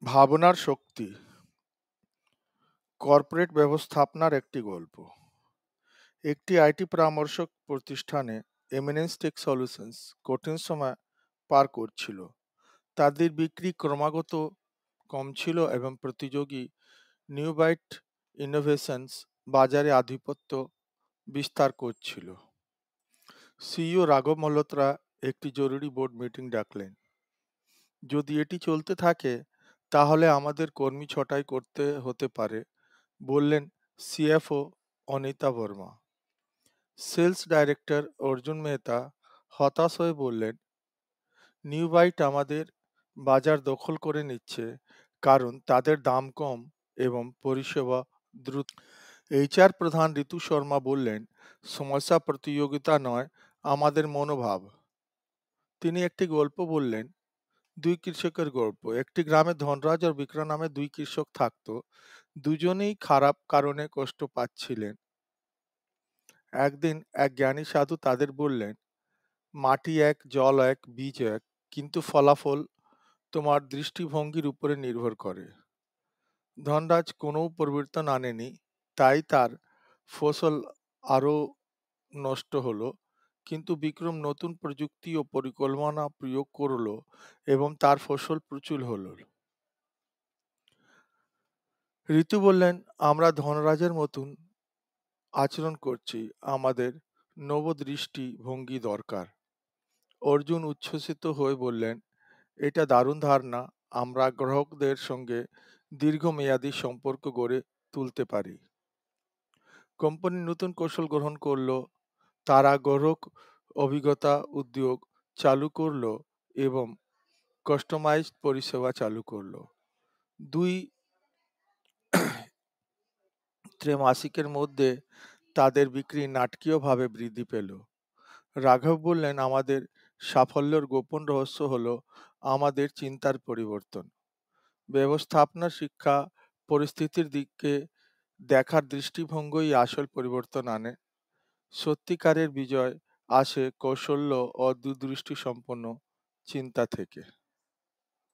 ভাবনার শক্তি। কর্পোরেট ব্যবস্থাপনার একটি গল্প। একটি আইটি পরামর্শক প্রতিষ্ঠানে এমিনেন্স টেক সলিউশনস কঠিন সময় পার করছিল। তাদের বিক্রি ক্রমাগত কমছিল এবং প্রতিযোগী নিউবাইট ইনোভেশনস বাজারে আধিপত্য বিস্তার করছিল। সিইও রাঘব মালহোত্রা একটি জরুরি বোর্ড মিটিং ডাকলেন। যদি এটি চলতে থাকে তাহলে আমাদের কর্মী ছটাই করতে হতে পারে, বললেন CFO Anita Verma. Sales director Arjun Mehta হতাশ হয়ে বললেন, নিউবাইট আমাদের বাজার দখল করে নিচ্ছে কারণ তাদের দাম কম এবং পরিষেবা দ্রুত। এইচআর প্রধান ঋতু শর্মা বললেন, সমস্যা প্রতিযোগিতা নয়, আমাদের মনোভাব। তিনি একটি গল্প বললেন, দুই কৃষকের গল্প। একটি গ্রামে ধনরাজ আর বিক্রম নামে দুই কৃষক থাকতো। দুজনেই খারাপ কারণে কষ্ট পাচ্ছিলেন। একদিন এক জ্ঞানী সাধু তাদের বললেন, মাটি এক, জল এক, বীজ এক, কিন্তু ফলাফল তোমার দৃষ্টিভঙ্গির উপরে নির্ভর করে। ধনরাজ কোনো পরিবর্তন আনেনি, তাই তার ফসল আরো নষ্ট হলো, কিন্তু বিক্রম নতুন প্রযুক্তি ও পরিকল্পনা প্রয়োগ করলো এবং তার ফসল প্রচুর হলো। ঋতু বললেন, আমরা ধনরাজের মতন আচরণ করছি, আমাদের নবদৃষ্টি ভঙ্গি দরকার। অর্জুন উচ্ছ্বসিত হয়ে বললেন, এটা দারুণ ধারণা, আমরা গ্রাহকদের সঙ্গে দীর্ঘমেয়াদী সম্পর্ক গড়ে তুলতে পারি। কোম্পানি নতুন কৌশল গ্রহণ করলো, তারা গ্রাহক অভিজ্ঞতা উদ্যোগ চালু করলো এবং কাস্টমাইজড পরিষেবা চালু করলো। দুই ত্রৈমাসিকের মধ্যে তাদের বিক্রি নাটকীয়ভাবে বৃদ্ধি পেল। রাঘব বললেন, আমাদের সাফল্যের গোপন রহস্য হলো আমাদের চিন্তার পরিবর্তন। ব্যবস্থাপনা শিক্ষা পরিস্থিতির দিকে দেখার দৃষ্টিভঙ্গিই আসল পরিবর্তন আনে। সত্যিকারের বিজয় আসে কৌশল্য ও দূরদৃষ্টি সম্পন্ন চিন্তা থেকে।